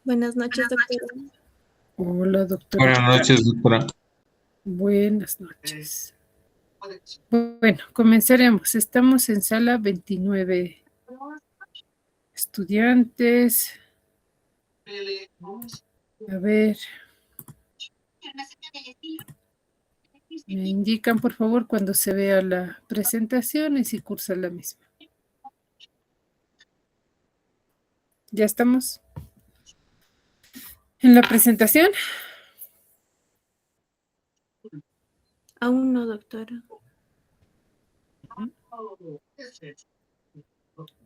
Buenas noches, doctora. Hola, doctora. Buenas noches, doctora. Buenas noches. Bueno, comenzaremos. Estamos en sala 29 estudiantes. A ver. Me indican, por favor, cuando se vea la presentación y si cursa la misma. ¿Ya estamos en la presentación? Aún no, doctora.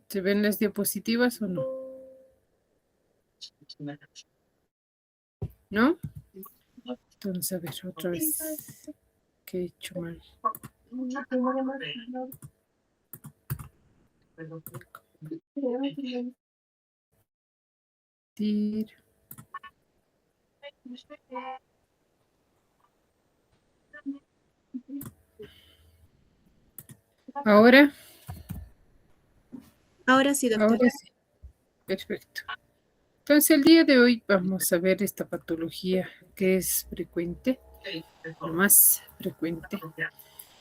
¿Se ven las diapositivas o no? ¿No? Entonces, a ver, otra vez. ¿Qué he hecho mal? ¿Ahora? Ahora sí, doctora. Ahora sí. Perfecto. Entonces, el día de hoy vamos a ver esta patología que es frecuente, la más frecuente,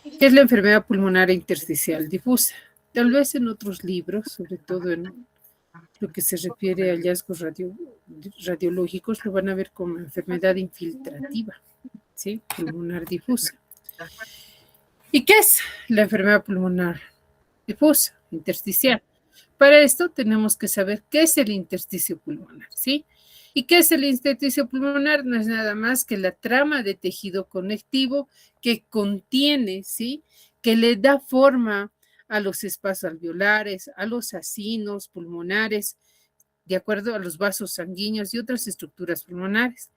que es la enfermedad pulmonar intersticial difusa. Tal vez en otros libros, sobre todo en lo que se refiere a hallazgos radiológicos, lo van a ver como enfermedad infiltrativa, ¿sí? Pulmonar difusa. ¿Y qué es la enfermedad pulmonar difusa, intersticial? Para esto tenemos que saber qué es el intersticio pulmonar, ¿sí? ¿Y qué es el intersticio pulmonar? No es nada más que la trama de tejido conectivo que contiene, ¿sí? Que le da forma a los espacios alveolares, a los acinos pulmonares, de acuerdo a los vasos sanguíneos y otras estructuras pulmonares.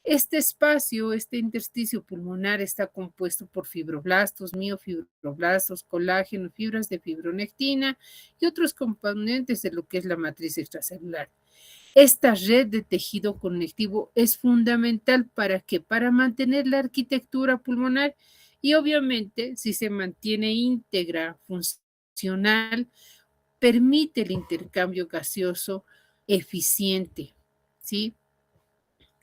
Este espacio, este intersticio pulmonar está compuesto por fibroblastos, miofibroblastos, colágeno, fibras de fibronectina y otros componentes de lo que es la matriz extracelular. Esta red de tejido conectivo es fundamental para que para mantener la arquitectura pulmonar y obviamente si se mantiene íntegra, funcional, permite el intercambio gaseoso eficiente, ¿sí?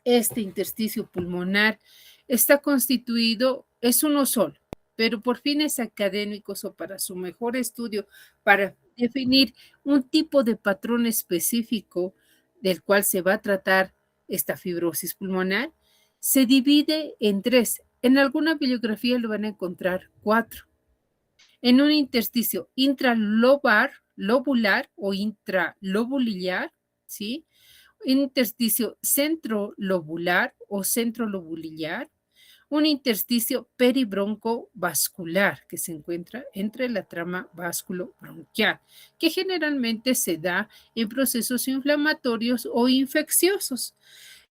Este intersticio pulmonar está constituido, es uno solo, pero por fines académicos o para su mejor estudio, para definir un tipo de patrón específico del cual se va a tratar esta fibrosis pulmonar, se divide en tres. En alguna bibliografía lo van a encontrar cuatro. En un intersticio lobular o intralobulillar, ¿sí? Intersticio centrolobular o centrolobulillar, un intersticio peribroncovascular que se encuentra entre la trama vasculobronquial, que generalmente se da en procesos inflamatorios o infecciosos.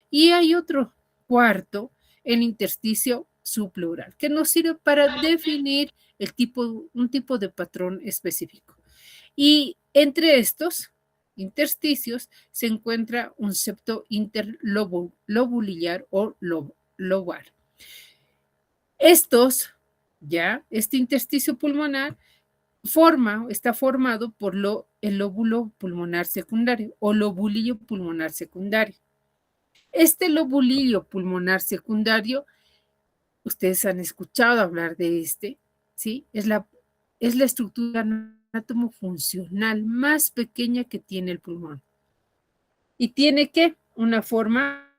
Y hay otro cuarto, el intersticio subpleural, que nos sirve para definir un tipo de patrón específico. Y entre estos intersticios se encuentra un septo interlobulillar o lobar. Este intersticio pulmonar está formado por el lóbulo pulmonar secundario o lobulillo pulmonar secundario. Este lobulillo pulmonar secundario, ustedes han escuchado hablar de ¿sí? Es la estructura anatomofuncional más pequeña que tiene el pulmón. Y tiene una forma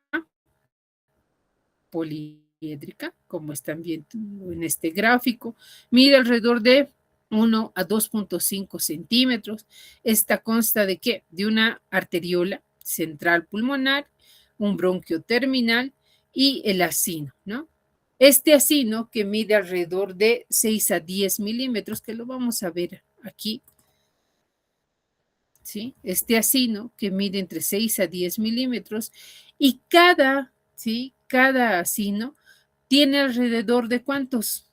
poliédrica, como están viendo en este gráfico. Mide alrededor de 1 a 2.5 centímetros. Esta consta de ¿qué? De una arteriola central pulmonar, un bronquio terminal y el acino, ¿no? Este acino que mide alrededor de 6 a 10 milímetros, que lo vamos a ver aquí, ¿sí? Este acino que mide entre 6 a 10 milímetros y cada acino tiene alrededor de ¿cuántos?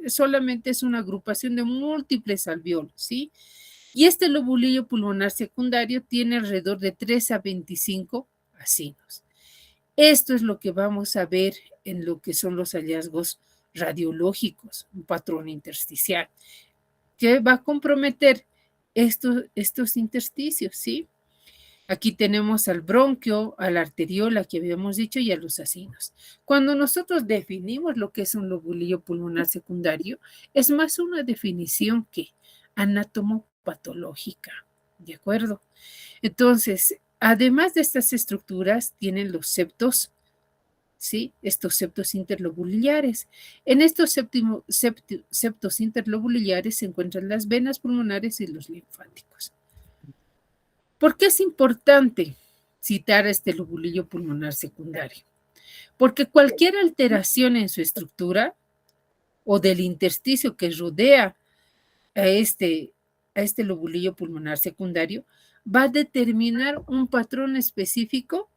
Solamente es una agrupación de múltiples alveolos, ¿sí? Y este lobulillo pulmonar secundario tiene alrededor de 3 a 25 acinos. Esto es lo que vamos a ver en lo que son los hallazgos radiológicos, un patrón intersticial, que va a comprometer estos intersticios, ¿sí? Aquí tenemos al bronquio, a la arteriola que habíamos dicho y a los acinos. Cuando nosotros definimos lo que es un lobulillo pulmonar secundario, es más una definición que anatomopatológica, ¿de acuerdo? Entonces, además de estas estructuras, tienen los septos, ¿sí? Estos septos interlobulares. En estos septos interlobulares se encuentran las venas pulmonares y los linfáticos. ¿Por qué es importante citar este lobulillo pulmonar secundario? Porque cualquier alteración en su estructura o del intersticio que rodea a este lobulillo pulmonar secundario va a determinar un patrón específico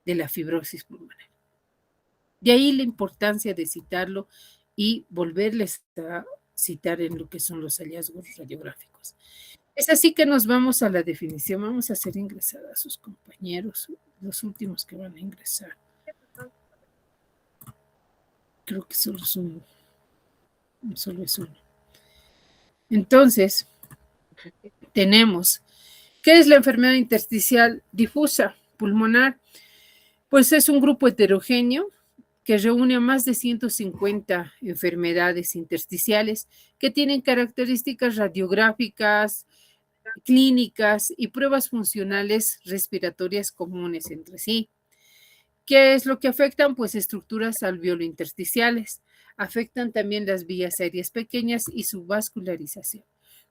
de la fibrosis pulmonar. De ahí la importancia de citarlo y volverles a citar en lo que son los hallazgos radiográficos. Es así que nos vamos a la definición. Vamos a hacer ingresar a sus compañeros, los últimos que van a ingresar. Creo que solo es uno. Solo es uno. Entonces, tenemos, ¿qué es la enfermedad intersticial difusa pulmonar? Pues es un grupo heterogéneo que reúne a más de 150 enfermedades intersticiales que tienen características radiográficas, clínicas y pruebas funcionales respiratorias comunes entre sí. ¿Qué es lo que afectan? Pues estructuras alveolo-intersticiales. Afectan también las vías aéreas pequeñas y su vascularización.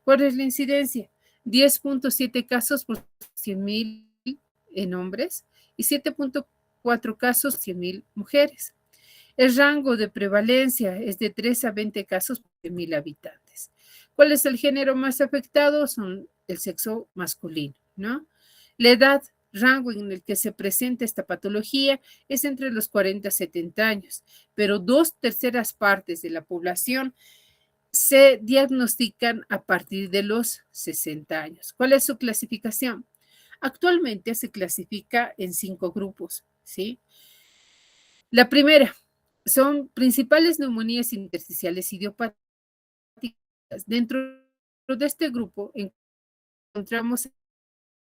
¿Cuál es la incidencia? 10.7 casos por 100.000 en hombres y 7.4 casos por 100.000 mujeres. El rango de prevalencia es de 3 a 20 casos por 100.000 habitantes. ¿Cuál es el género más afectado? Son el sexo masculino, ¿no? La edad, rango en el que se presenta esta patología es entre los 40 a 70 años, pero 2/3 partes de la población se diagnostican a partir de los 60 años. ¿Cuál es su clasificación? Actualmente se clasifica en 5 grupos, ¿sí? La primera son principales neumonías intersticiales idiopáticas. Dentro de este grupo encontramos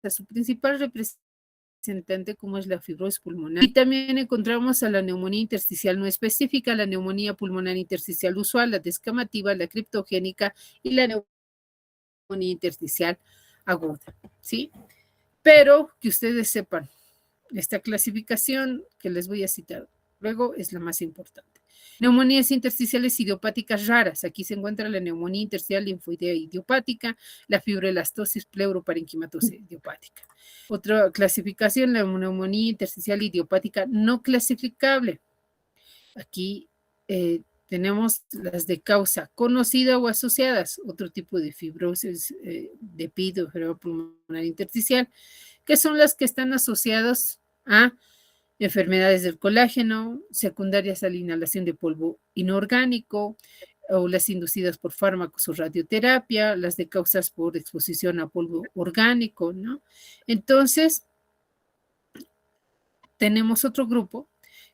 a su principal representante como es la fibrosis pulmonar y también encontramos a la neumonía intersticial no específica, la neumonía pulmonar intersticial usual, la descamativa, la criptogénica y la neumonía intersticial aguda, ¿sí? Pero que ustedes sepan, esta clasificación que les voy a citar luego es la más importante. Neumonías intersticiales idiopáticas raras. Aquí se encuentra la neumonía intersticial linfoidea idiopática, la fibroelastosis pleuroparenquimatosa idiopática. Otra clasificación, la neumonía intersticial idiopática no clasificable. Aquí tenemos las de causa conocida o asociadas, otro tipo de fibrosis de PID o enfermedad pulmonar intersticial, que son las que están asociadas a enfermedades del colágeno, secundarias a la inhalación de polvo inorgánico, o las inducidas por fármacos o radioterapia, las de causas por exposición a polvo orgánico, ¿no? Entonces, tenemos otro grupo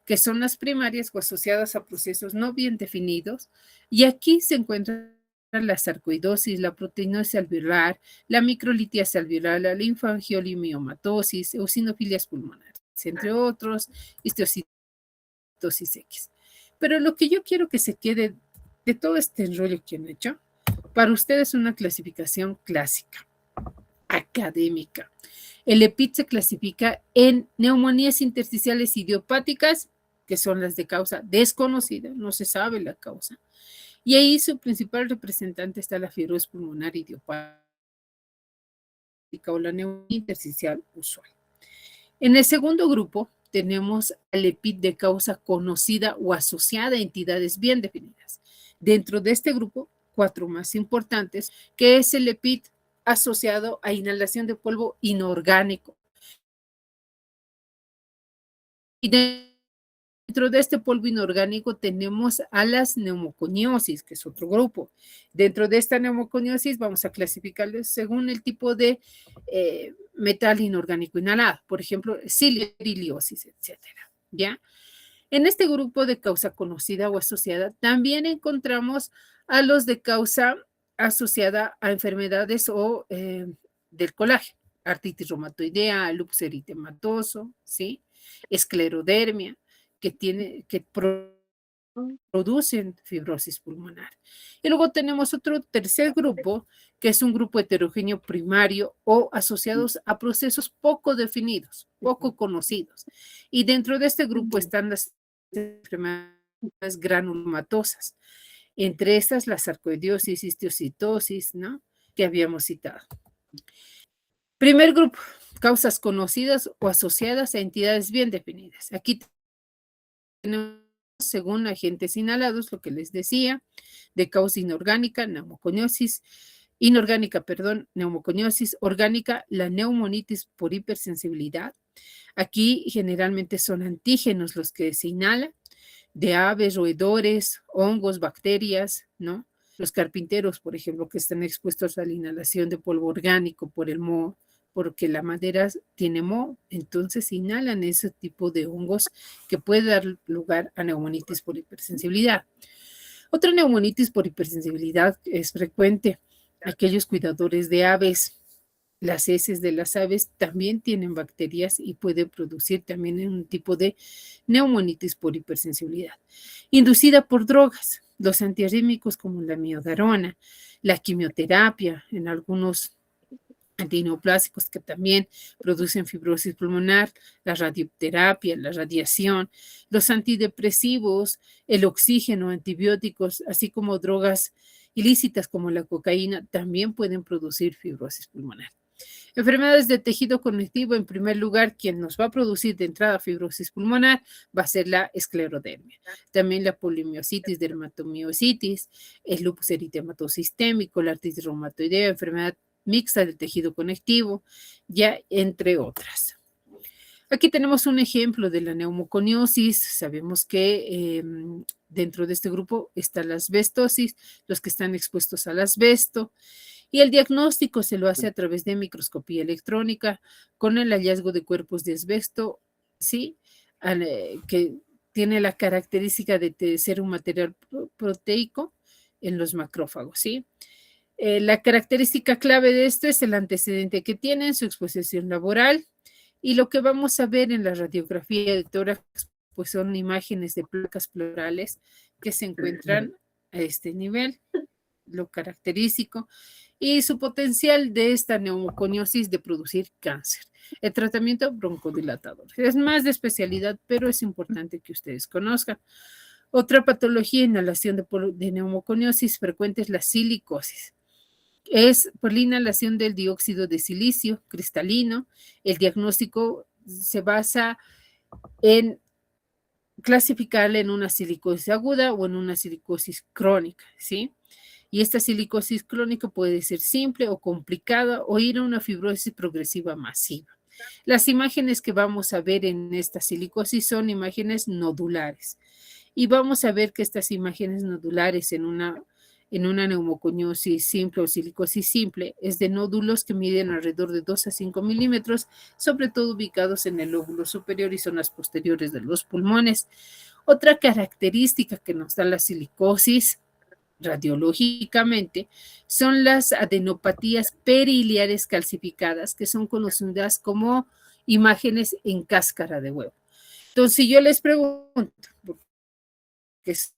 que son las primarias o asociadas a procesos no bien definidos, y aquí se encuentra la sarcoidosis, la proteinosis alveolar, la microlitiasis alveolar, la linfangiolimiomatosis, eosinofilias pulmonares, entre otros, histiocytosis X. Pero lo que yo quiero que se quede de todo este enrollo que han hecho, para ustedes es una clasificación clásica, académica. El EPID se clasifica en neumonías intersticiales idiopáticas, que son las de causa desconocida, no se sabe la causa. Y ahí su principal representante está la fibrosis pulmonar idiopática o la neumonía intersticial usual. En el segundo grupo tenemos al EPID de causa conocida o asociada a entidades bien definidas. Dentro de este grupo, 4 más importantes, que es el EPID asociado a inhalación de polvo inorgánico. Y dentro de este polvo inorgánico tenemos a las neumoconiosis, que es otro grupo. Dentro de esta neumoconiosis vamos a clasificarlos según el tipo de metal inorgánico inhalado, por ejemplo, sililiosis, etcétera, ¿ya? En este grupo de causa conocida o asociada también encontramos a los de causa asociada a enfermedades o del colágeno, artritis reumatoidea, lupus eritematoso, ¿sí? Esclerodermia, que producen fibrosis pulmonar. Y luego tenemos otro tercer grupo, que es un grupo heterogéneo primario o asociados a procesos poco definidos, poco conocidos. Y dentro de este grupo están las enfermedades granulomatosas, entre estas la sarcoidosis, histiocytosis, ¿no? Que habíamos citado. Primer grupo, causas conocidas o asociadas a entidades bien definidas. Aquí tenemos, según agentes inhalados, lo que les decía, de causa inorgánica, neumoconiosis, orgánica, la neumonitis por hipersensibilidad. Aquí generalmente son antígenos los que se inhalan, de aves, roedores, hongos, bacterias, ¿no? Los carpinteros, por ejemplo, que están expuestos a la inhalación de polvo orgánico por el moho, porque la madera tiene moho, entonces inhalan ese tipo de hongos que puede dar lugar a neumonitis por hipersensibilidad. Otra neumonitis por hipersensibilidad es frecuente. Aquellos cuidadores de aves, las heces de las aves también tienen bacterias y puede producir también un tipo de neumonitis por hipersensibilidad. Inducida por drogas, los antiarrítmicos como la miodarona, la quimioterapia en algunos antineoplásicos que también producen fibrosis pulmonar, la radioterapia, la radiación, los antidepresivos, el oxígeno, antibióticos, así como drogas ilícitas como la cocaína, también pueden producir fibrosis pulmonar. Enfermedades de tejido conectivo, en primer lugar, quien nos va a producir de entrada fibrosis pulmonar va a ser la esclerodermia. También la polimiositis, dermatomiositis, el lupus eritematoso sistémico, la artritis reumatoidea, enfermedad mixta del tejido conectivo, ya entre otras. Aquí tenemos un ejemplo de la neumoconiosis. Sabemos que dentro de este grupo está la asbestosis, los que están expuestos al asbesto, y el diagnóstico se lo hace a través de microscopía electrónica con el hallazgo de cuerpos de asbesto, ¿sí? Que tiene la característica de ser un material proteico en los macrófagos, ¿sí? La característica clave de esto es el antecedente que tienen, su exposición laboral, y lo que vamos a ver en la radiografía de tórax, pues son imágenes de placas pleurales que se encuentran a este nivel, lo característico, y su potencial de esta neumoconiosis de producir cáncer. El tratamiento broncodilatador. Es más de especialidad, pero es importante que ustedes conozcan. Otra patología, inhalación de neumoconiosis frecuente es la silicosis. Es por la inhalación del dióxido de silicio cristalino. El diagnóstico se basa en clasificarla en una silicosis aguda o en una silicosis crónica, ¿sí? Y esta silicosis crónica puede ser simple o complicada o ir a una fibrosis progresiva masiva. Las imágenes que vamos a ver en esta silicosis son imágenes nodulares. Y vamos a ver que estas imágenes nodulares en una neumoconiosis simple o silicosis simple es de nódulos que miden alrededor de 2 a 5 milímetros, sobre todo ubicados en el lóbulo superior y zonas posteriores de los pulmones. Otra característica que nos da la silicosis radiológicamente son las adenopatías periliares calcificadas, que son conocidas como imágenes en cáscara de huevo. Entonces, si yo les pregunto, ¿qué es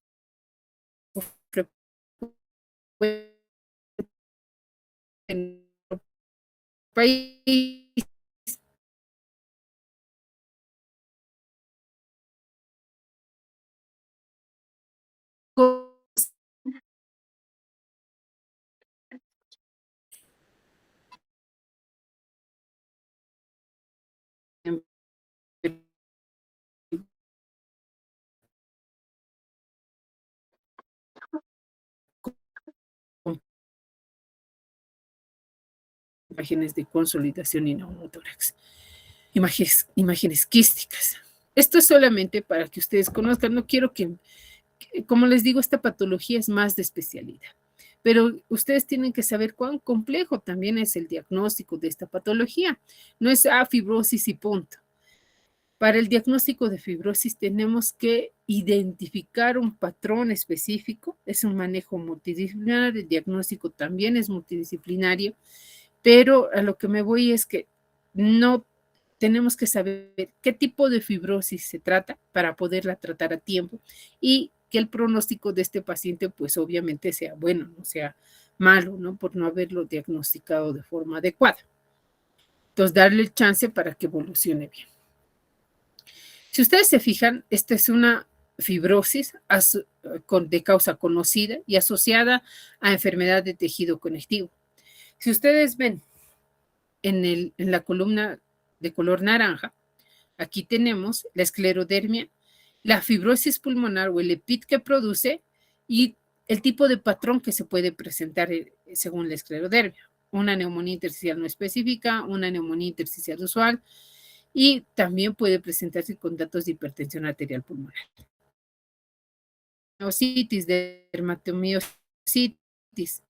en el país? Imágenes de consolidación y neumotórax, imágenes quísticas. Esto es solamente para que ustedes conozcan, no quiero como les digo, esta patología es más de especialidad, pero ustedes tienen que saber cuán complejo también es el diagnóstico de esta patología. No es fibrosis y punto. Para el diagnóstico de fibrosis tenemos que identificar un patrón específico, es un manejo multidisciplinar, el diagnóstico también es multidisciplinario, pero a lo que me voy es que no tenemos que saber qué tipo de fibrosis se trata para poderla tratar a tiempo y que el pronóstico de este paciente, pues obviamente sea bueno, no sea malo, ¿no? Por no haberlo diagnosticado de forma adecuada. Entonces, darle el chance para que evolucione bien. Si ustedes se fijan, esta es una fibrosis de causa conocida y asociada a enfermedad de tejido conectivo. Si ustedes ven en la columna de color naranja, aquí tenemos la esclerodermia, la fibrosis pulmonar o el EPIT que produce y el tipo de patrón que se puede presentar según la esclerodermia. Una neumonía intersticial no específica, una neumonía intersticial usual y también puede presentarse con datos de hipertensión arterial pulmonar. Miositis, dermatomiositis.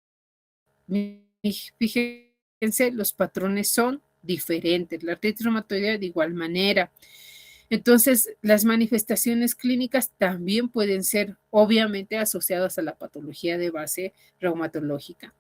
Fíjense, los patrones son diferentes. La artritis reumatoidea de igual manera. Entonces, las manifestaciones clínicas también pueden ser obviamente asociadas a la patología de base reumatológica.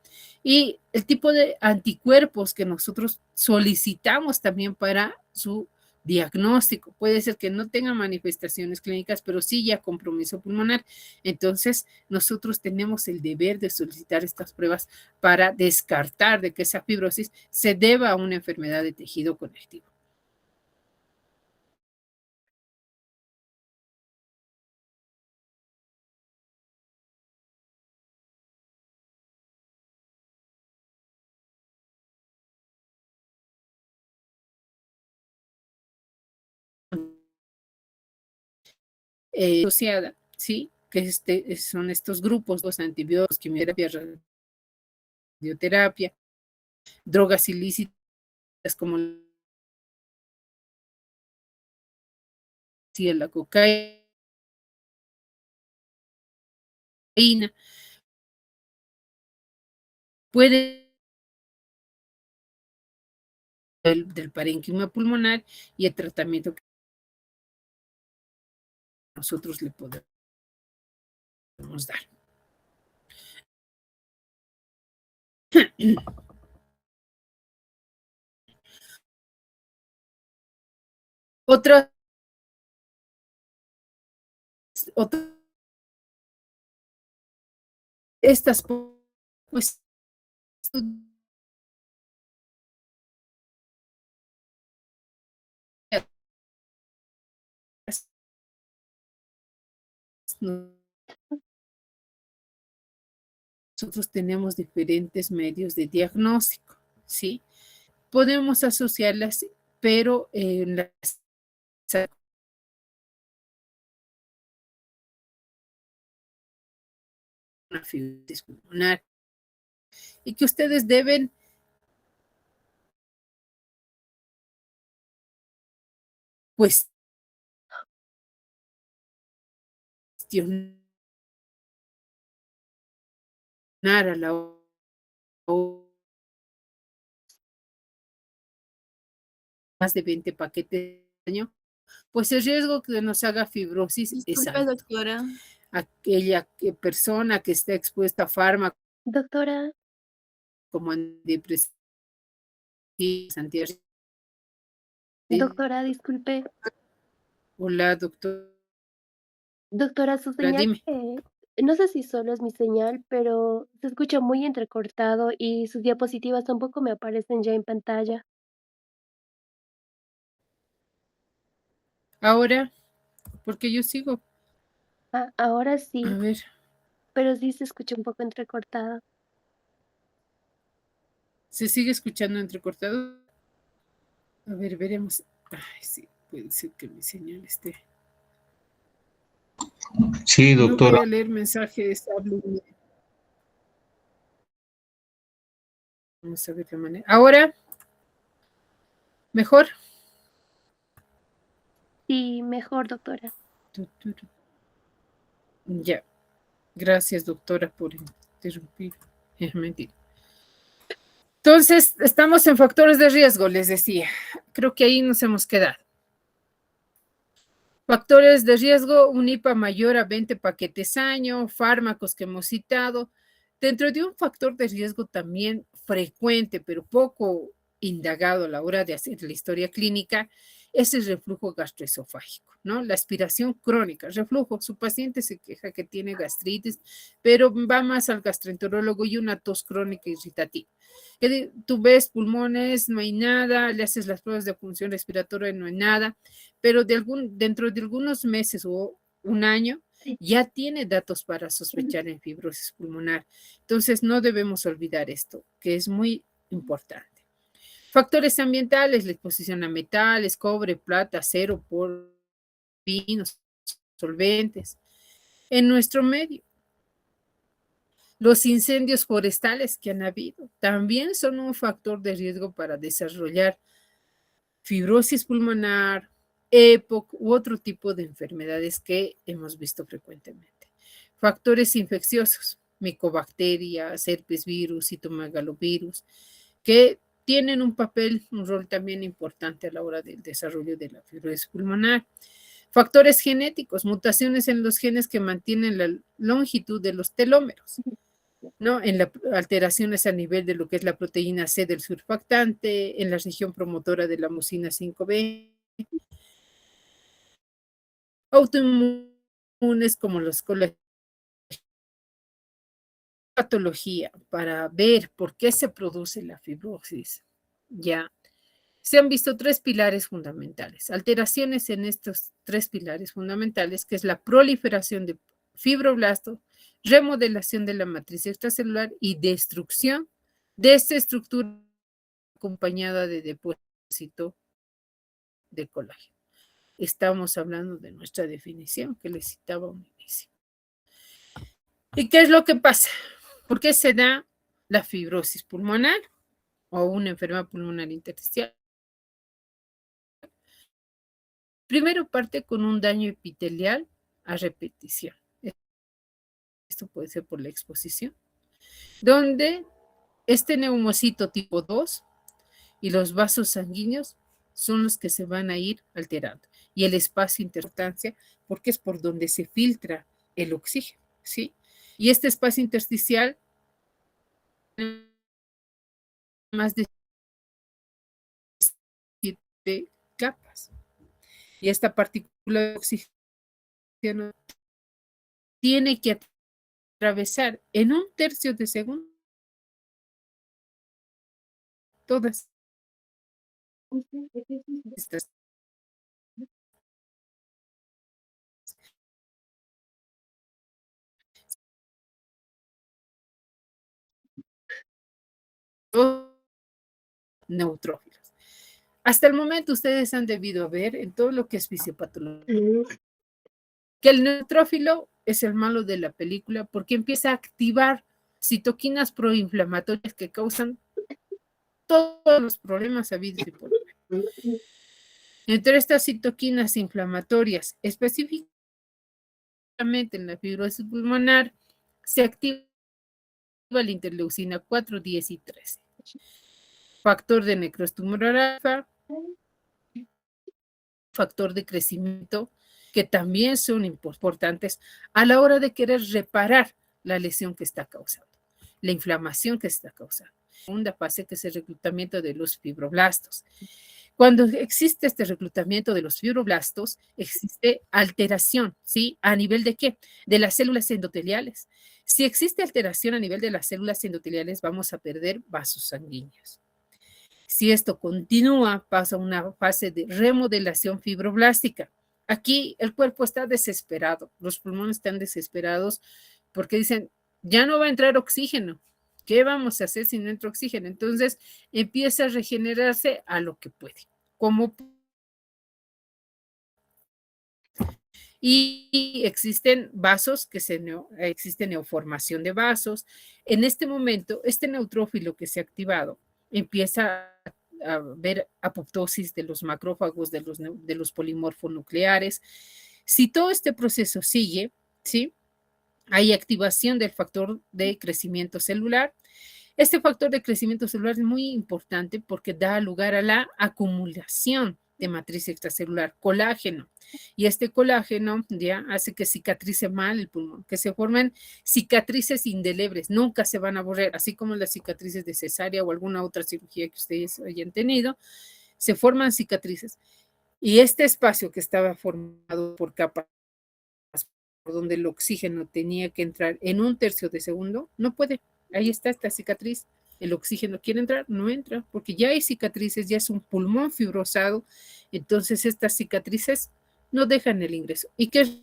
Y el tipo de anticuerpos que nosotros solicitamos también para su diagnóstico. Puede ser que no tenga manifestaciones clínicas, pero sí ya compromiso pulmonar. Entonces, nosotros tenemos el deber de solicitar estas pruebas para descartar de que esa fibrosis se deba a una enfermedad de tejido conectivo. Asociada, ¿sí? Que son estos grupos, los antibióticos, quimioterapia, radioterapia, drogas ilícitas como la cocaína, puede del parénquima pulmonar y el tratamiento que nosotros le podemos dar. Otras, estas pues nosotros tenemos diferentes medios de diagnóstico, ¿sí? Podemos asociarlas, pero en las una fibrosis pulmonar y que ustedes deben cuestionar a la más de 20 paquetes al año, pues el riesgo que nos haga fibrosis es Disculpe, alto. doctora. Aquella persona que está expuesta a fármacos Doctora, como antidepresivos, antiarritmia. doctora, disculpe. Hola, doctora, Doctora, su señal, dime. no sé si solo es mi señal, pero se escucha muy entrecortado y sus diapositivas tampoco me aparecen ya en pantalla. Ahora, porque yo sigo, Ah, ahora a sí, ver, pero sí se escucha un poco entrecortado. ¿se sigue escuchando entrecortado? A ver, veremos. Ay, sí, puede ser que mi señal esté. Sí, No voy doctora. a leer mensajes, háblenme. Vamos a ver la manera. Ahora, mejor. Sí, mejor, doctora. Ya, gracias, doctora, por interrumpir. Mentira. Entonces, estamos en factores de riesgo, les decía. Creo que ahí nos hemos quedado. Factores de riesgo, un IPA mayor a 20 paquetes año, fármacos que hemos citado. Dentro de un factor de riesgo también frecuente, pero poco indagado a la hora de hacer la historia clínica es el reflujo gastroesofágico, ¿no? La aspiración crónica, reflujo. Su paciente se queja que tiene gastritis, pero va más al gastroenterólogo y una tos crónica irritativa. Tú ves pulmones, no hay nada, le haces las pruebas de función respiratoria, no hay nada, pero dentro de algunos meses o un año ya tiene datos para sospechar en fibrosis pulmonar. Entonces, no debemos olvidar esto, que es muy importante. Factores ambientales, la exposición a metales, cobre, plata, acero, por pinos, solventes. En nuestro medio, los incendios forestales que han habido también son un factor de riesgo para desarrollar fibrosis pulmonar, EPOC u otro tipo de enfermedades que hemos visto frecuentemente. Factores infecciosos, micobacterias, herpes virus, citomegalovirus, que tienen un rol también importante a la hora del desarrollo de la fibrosis pulmonar. Factores genéticos, mutaciones en los genes que mantienen la longitud de los telómeros, ¿no? En las alteraciones a nivel de lo que es la proteína C del surfactante, en la región promotora de la mucina 5B, autoinmunes como los patología para ver por qué se produce la fibrosis. Ya se han visto tres pilares fundamentales, alteraciones en estos tres pilares fundamentales, que es la proliferación de fibroblastos, remodelación de la matriz extracelular y destrucción de esta estructura acompañada de depósito de colágeno. Estamos hablando de nuestra definición que les citaba a un inicio. ¿Y qué es lo que pasa? ¿Por qué se da la fibrosis pulmonar o una enfermedad pulmonar intersticial? Primero parte con un daño epitelial a repetición. Esto puede ser por la exposición, donde este neumocito tipo 2 y los vasos sanguíneos son los que se van a ir alterando. Y el espacio interstancia, porque es por donde se filtra el oxígeno, ¿sí? Y este espacio intersticial, más de 7 capas. Y esta partícula de oxígeno tiene que atravesar en un tercio de segundo todas estas neutrófilos. Hasta el momento ustedes han debido ver en todo lo que es fisiopatología que el neutrófilo es el malo de la película porque empieza a activar citoquinas proinflamatorias que causan todos los problemas habidos y por haber. Entre estas citoquinas inflamatorias, específicamente en la fibrosis pulmonar, se activa la interleucina 4, 10 y 13. Factor de necrosis tumoral alfa, factor de crecimiento, que también son importantes a la hora de querer reparar la lesión que está causando, la inflamación que está causando. Segunda fase, que es el reclutamiento de los fibroblastos. Cuando existe este reclutamiento de los fibroblastos, existe alteración, ¿sí? ¿A nivel de qué? De las células endoteliales. Si existe alteración a nivel de las células endoteliales, vamos a perder vasos sanguíneos. Si esto continúa, pasa a una fase de remodelación fibroblástica. Aquí el cuerpo está desesperado, los pulmones están desesperados porque dicen, ya no va a entrar oxígeno. ¿Qué vamos a hacer si no entra oxígeno? Entonces empieza a regenerarse a lo que puede. Y existen vasos existe neoformación de vasos. En este momento, este neutrófilo que se ha activado empieza a ver apoptosis de los macrófagos, de los polimorfos nucleares. Si todo este proceso sigue, ¿sí? Hay activación del factor de crecimiento celular. Este factor de crecimiento celular es muy importante porque da lugar a la acumulación de matriz extracelular, colágeno. Y este colágeno ya hace que cicatrice mal el pulmón, que se formen cicatrices indelebles, nunca se van a borrar, así como las cicatrices de cesárea o alguna otra cirugía que ustedes hayan tenido, se forman cicatrices. Y este espacio que estaba formado por capas, por donde el oxígeno tenía que entrar en un tercio de segundo, no puede. Ahí está esta cicatriz. El oxígeno quiere entrar, no entra, porque ya hay cicatrices, ya es un pulmón fibrosado. Entonces estas cicatrices no dejan el ingreso. ¿Y qué es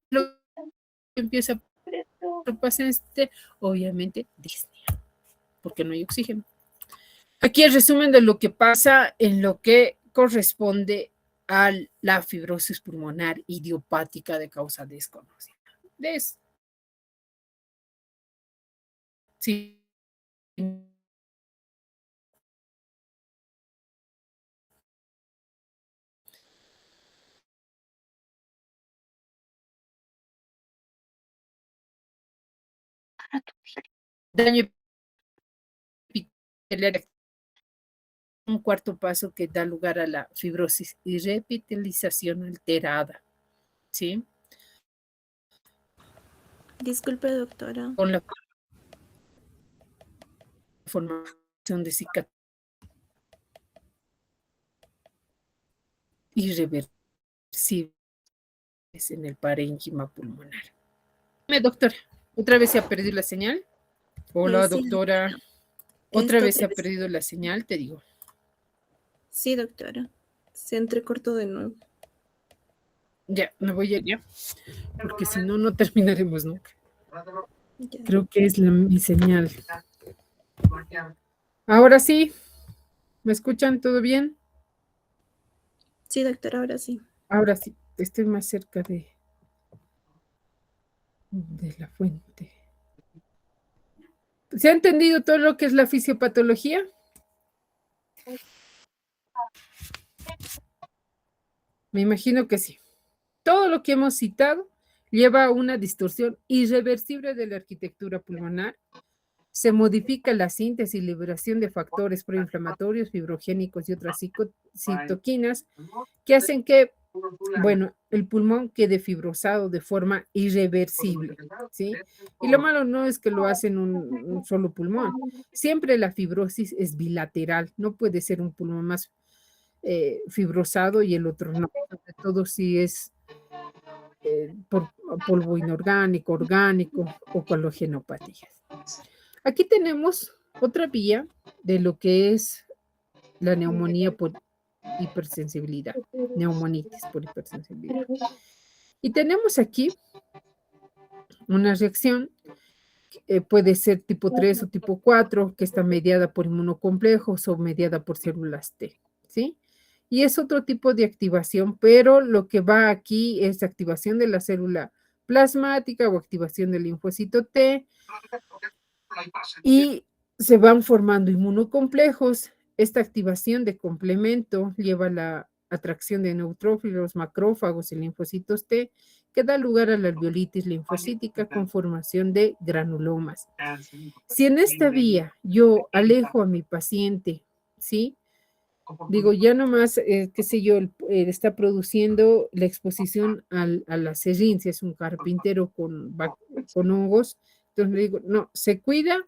lo que empieza a pasar? Obviamente, disnea, porque no hay oxígeno. Aquí el resumen de lo que pasa en lo que corresponde a la fibrosis pulmonar idiopática de causa desconocida. Sí. Daño epitelial, un cuarto paso que da lugar a la fibrosis y repitelización alterada, ¿sí? Disculpe, doctora. Con la formación de cicatrices irreversibles en el parénquima pulmonar. Dime, doctora, ¿otra vez se ha perdido la señal? Hola, Sí, doctora. Otra vez se ha perdido la señal, te digo. Sí, doctora. Se entrecortó de nuevo. Ya, me voy allá, porque si no, no terminaremos nunca. Ya. Creo que es mi señal. Ahora sí, ¿me escuchan todo bien? Sí, doctora, ahora sí. Ahora sí, estoy más cerca de la fuente. ¿Se ha entendido todo lo que es la fisiopatología? Me imagino que sí. Todo lo que hemos citado lleva a una distorsión irreversible de la arquitectura pulmonar. Se modifica la síntesis y liberación de factores proinflamatorios, fibrogénicos y otras citoquinas que hacen que, bueno, el pulmón quede fibrosado de forma irreversible, ¿sí? Y lo malo no es que lo hacen un solo pulmón. Siempre la fibrosis es bilateral, no puede ser un pulmón más fibrosado y el otro no, sobre todo si es por polvo inorgánico, orgánico o coagulopatía. Aquí tenemos otra vía de lo que es la neumonía por hipersensibilidad, neumonitis por hipersensibilidad. Y tenemos aquí una reacción, puede ser tipo 3 o tipo 4, que está mediada por inmunocomplejos o mediada por células T, ¿sí? Y es otro tipo de activación, pero lo que va aquí es activación de la célula plasmática o activación del linfocito T, y se van formando inmunocomplejos. Esta activación de complemento lleva a la atracción de neutrófilos, macrófagos y linfocitos T, que da lugar a la alveolitis linfocítica con formación de granulomas. Si en esta vía yo alejo a mi paciente, ¿sí? Digo, ya nomás, qué sé yo, está produciendo la exposición a la serrincia, es un carpintero con hongos, entonces le digo, no, se cuida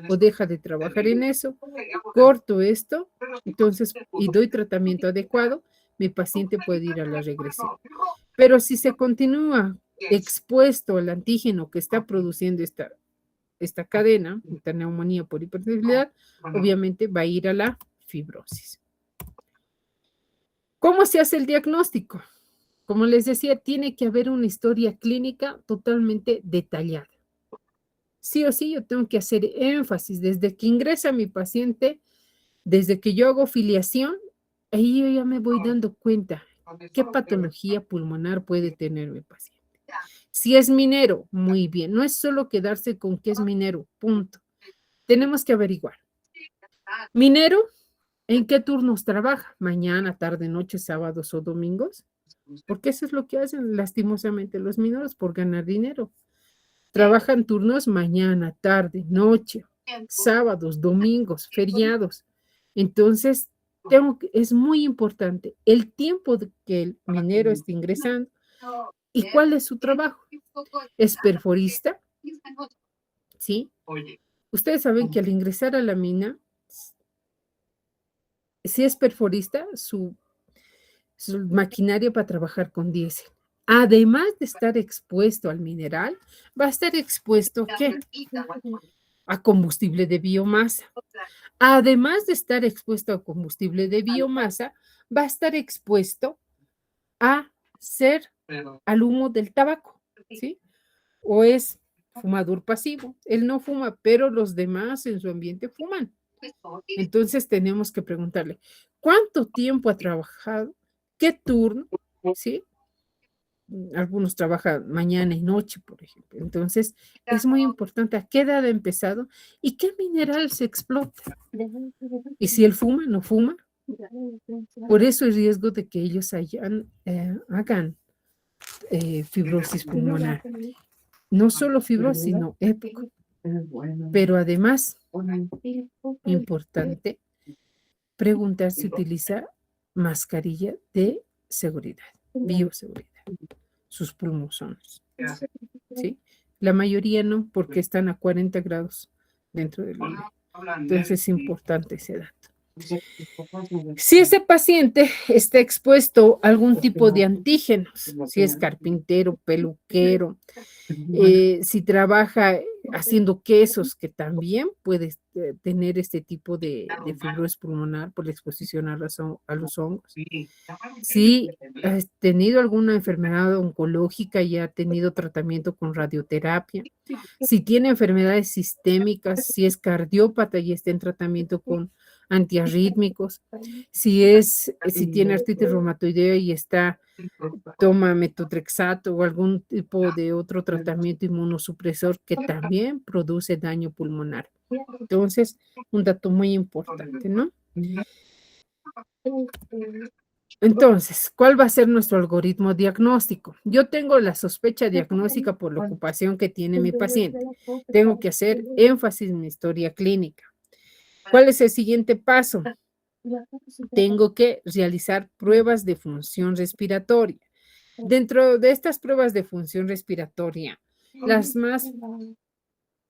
o deja de trabajar en eso, corto esto, entonces, y doy tratamiento adecuado, mi paciente puede ir a la regresión. Pero si se continúa expuesto al antígeno que está produciendo esta cadena, esta neumonía por hipersensibilidad, obviamente va a ir a la fibrosis. ¿Cómo se hace el diagnóstico? Como les decía, tiene que haber una historia clínica totalmente detallada. Sí o sí, yo tengo que hacer énfasis desde que ingresa mi paciente, desde que yo hago filiación, ahí yo ya me voy dando cuenta qué patología pulmonar puede tener mi paciente. Si es minero, muy bien. No es solo quedarse con que es minero, punto. Tenemos que averiguar. Minero, ¿en qué turnos trabaja? Mañana, tarde, noche, sábados o domingos. Porque eso es lo que hacen lastimosamente los mineros por ganar dinero. Trabajan turnos mañana, tarde, noche, sábados, domingos, feriados. Entonces, es muy importante el tiempo de que el minero está ingresando y cuál es su trabajo. ¿Es perforista? ¿Sí? Ustedes saben que al ingresar a la mina, si es perforista, su maquinaria para trabajar con diésel. Además de estar expuesto al mineral, va a estar expuesto ¿qué? A combustible de biomasa. Además de estar expuesto a combustible de biomasa, va a estar expuesto a ser al humo del tabaco, ¿sí? O es fumador pasivo. Él no fuma, pero los demás en su ambiente fuman. Entonces tenemos que preguntarle, ¿cuánto tiempo ha trabajado? ¿Qué turno? ¿Sí? Algunos trabajan mañana y noche, por ejemplo. Entonces, es muy importante a qué edad ha empezado y qué mineral se explota. Y si él fuma, no fuma. Por eso el riesgo de que ellos hagan fibrosis pulmonar. No solo fibrosis, sino épico. Pero además, importante, preguntar si utiliza mascarilla de seguridad, bioseguridad, sus pulmones. ¿Sí? La mayoría no, porque están a 40 grados dentro del horno. Entonces es importante ese dato. Si ese paciente está expuesto a algún tipo de antígenos, si es carpintero, peluquero, si trabaja haciendo quesos, que también puede tener este tipo de fibrosis pulmonar por la exposición a los hongos. Si ha tenido alguna enfermedad oncológica y ha tenido tratamiento con radioterapia, si tiene enfermedades sistémicas, si es cardiópata y está en tratamiento con antiarrítmicos, si tiene artritis reumatoidea y toma metotrexato o algún tipo de otro tratamiento inmunosupresor que también produce daño pulmonar. Entonces, un dato muy importante, ¿no? Entonces, ¿cuál va a ser nuestro algoritmo diagnóstico? Yo tengo la sospecha diagnóstica por la ocupación que tiene mi paciente. Tengo que hacer énfasis en mi historia clínica. ¿Cuál es el siguiente paso? Tengo que realizar pruebas de función respiratoria. Dentro de estas pruebas de función respiratoria, las más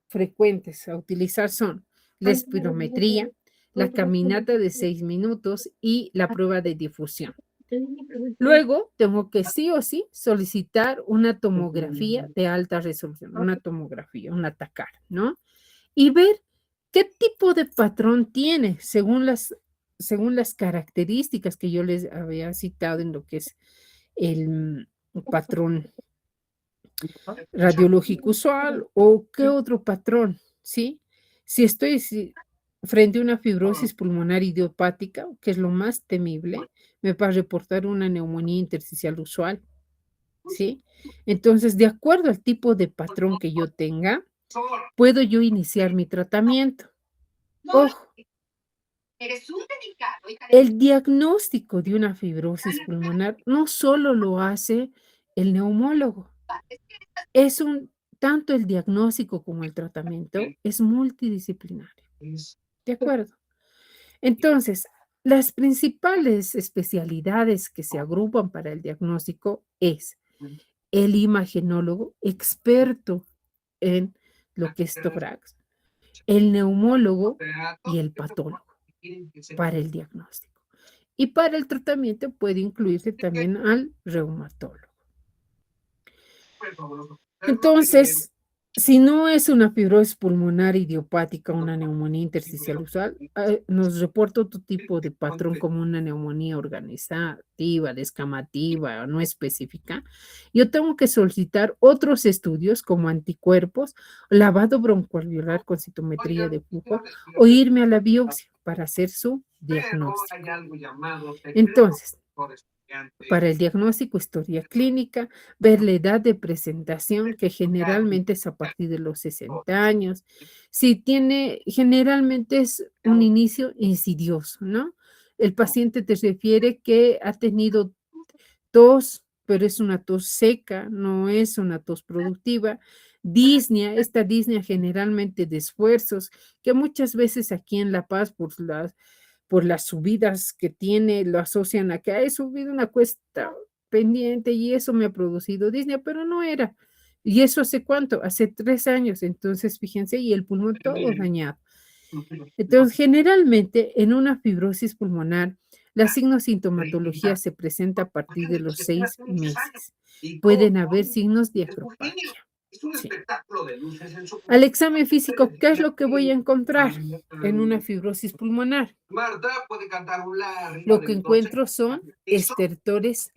frecuentes a utilizar son la espirometría, la caminata de 6 minutos y la prueba de difusión. Luego, tengo que sí o sí solicitar una tomografía de alta resolución, una tomografía, una TACAR, ¿no? Y ver qué tipo de patrón tiene según las características que yo les había citado en lo que es el patrón radiológico usual o qué otro patrón, ¿sí? Si estoy frente a una fibrosis pulmonar idiopática, que es lo más temible, me va a reportar una neumonía intersticial usual, ¿sí? Entonces, de acuerdo al tipo de patrón que yo tenga, puedo yo iniciar mi tratamiento. Ojo, el diagnóstico de una fibrosis pulmonar no solo lo hace el neumólogo, tanto el diagnóstico como el tratamiento es multidisciplinario. ¿De acuerdo? Entonces, las principales especialidades que se agrupan para el diagnóstico es el imagenólogo, experto en lo que es tórax, el neumólogo y el patólogo para el diagnóstico. Y para el tratamiento puede incluirse también al reumatólogo. Entonces, si no es una fibrosis pulmonar idiopática, una neumonía intersticial usual, nos reporta otro tipo de patrón como una neumonía organizativa, descamativa, no específica. Yo tengo que solicitar otros estudios como anticuerpos, lavado broncoalveolar con citometría de flujo o irme a la biopsia para hacer su diagnóstico. Entonces, para el diagnóstico, historia clínica, ver la edad de presentación, que generalmente es a partir de los 60 años. Generalmente es un inicio insidioso, ¿no? El paciente te refiere que ha tenido tos, pero es una tos seca, no es una tos productiva. Disnea, esta disnea generalmente de esfuerzos, que muchas veces aquí en La Paz, por por las subidas que tiene, lo asocian a que he subido una cuesta pendiente y eso me ha producido disnea, pero no era. ¿Y eso hace cuánto? Hace 3 años. Entonces, fíjense, y el pulmón todo dañado. Entonces, generalmente en una fibrosis pulmonar, la signosintomatología se presenta a partir de los 6 meses. Pueden haber signos de acropaquia. Sí. Al examen físico, ¿qué es lo que voy a encontrar en una fibrosis pulmonar? Lo que encuentro son estertores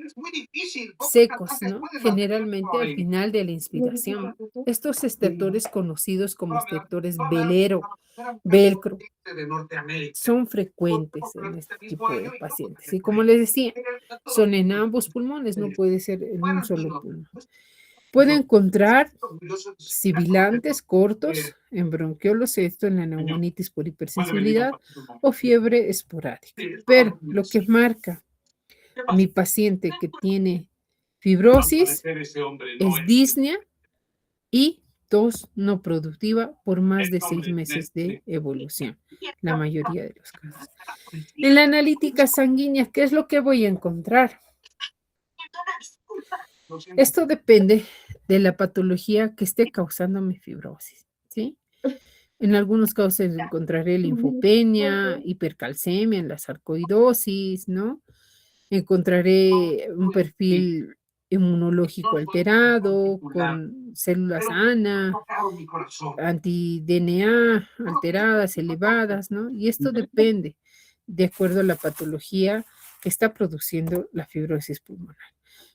secos, ¿no? Generalmente al final de la inspiración. Estos estertores conocidos como estertores velcro, son frecuentes en este tipo de pacientes. Y como les decía, son en ambos pulmones, no puede ser en un solo pulmón. Puede encontrar sibilantes cortos en bronquiolos, esto en la neumonitis por hipersensibilidad o fiebre esporádica. Pero lo que marca mi paciente que tiene fibrosis es disnea y tos no productiva por más de 6 meses de evolución, la mayoría de los casos. En la analítica sanguínea, ¿qué es lo que voy a encontrar? Esto depende de la patología que esté causando mi fibrosis, ¿sí? En algunos casos encontraré linfopenia, hipercalcemia en la sarcoidosis, ¿no? Encontraré un perfil inmunológico alterado, con células ANA, anti-DNA alteradas, elevadas, ¿no? Y esto depende de acuerdo a la patología que está produciendo la fibrosis pulmonar.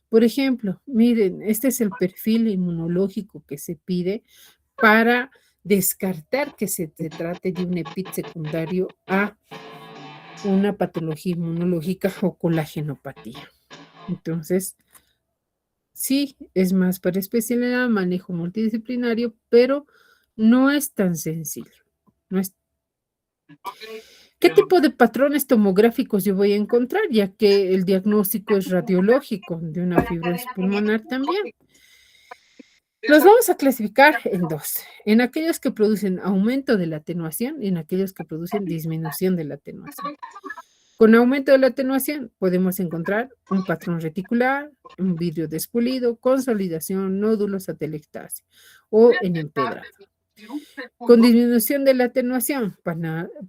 Por ejemplo, miren, este es el perfil inmunológico que se pide para descartar que se trate de un EPIT secundario a una patología inmunológica o colagenopatía. Entonces, sí, es más para especialidad, manejo multidisciplinario, pero no es tan sencillo. No es... ¿Qué tipo de patrones tomográficos yo voy a encontrar? Ya que el diagnóstico es radiológico de una fibrosis pulmonar también. Los vamos a clasificar en 2, en aquellos que producen aumento de la atenuación y en aquellos que producen disminución de la atenuación. Con aumento de la atenuación podemos encontrar un patrón reticular, un vidrio despulido, consolidación, nódulos, atelectasia o en empedrado. Con disminución de la atenuación,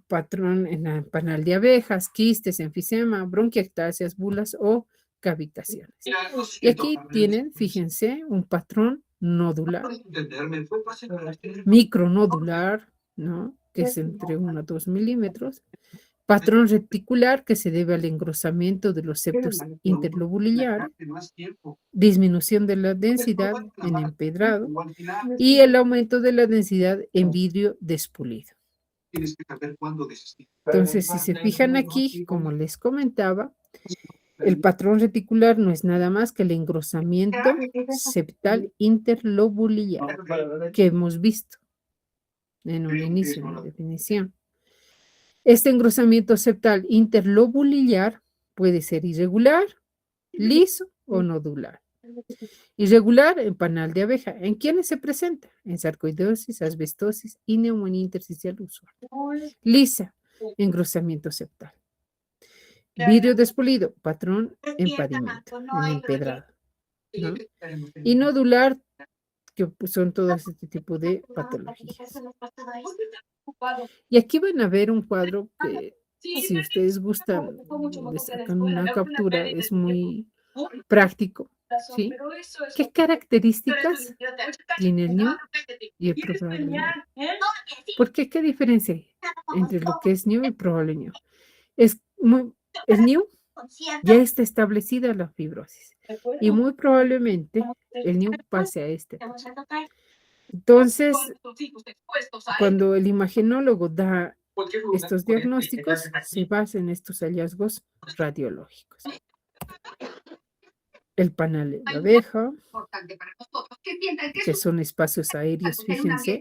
patrón en la panal de abejas, quistes, enfisema, bronquiectasias, bulas o cavitaciones. Y aquí tienen, fíjense, un patrón nodular, micronodular, ¿no? Que es entre 1 a 2 milímetros. Patrón reticular que se debe al engrosamiento de los septos interlobulares, disminución de la densidad en empedrado y el aumento de la densidad en vidrio despulido. Entonces, si se fijan aquí, como les comentaba, el patrón reticular no es nada más que el engrosamiento septal interlobular que hemos visto en un inicio, en la definición. Este engrosamiento septal interlobular puede ser irregular, liso o nodular. Irregular en panal de abeja. ¿En quiénes se presenta? En sarcoidosis, asbestosis y neumonía intersticial usual. Lisa, engrosamiento septal. Vidrio despulido, patrón empadimiento, en empedrado, ¿no? Y nodular, que son todos este tipo de patologías. Y aquí van a ver un cuadro que, si ustedes gustan, le sacan una captura, es muy práctico, ¿sí? ¿Qué características tiene el ñu y el probable ñu? ¿Por qué? ¿Qué diferencia hay entre lo que es ñu y probable ñu? El ñu ya está establecida la fibrosis y muy probablemente el ñu pase a este. Entonces, cuando el imagenólogo da estos diagnósticos, se basa en estos hallazgos radiológicos. El panal de la abeja, que son espacios aéreos, fíjense,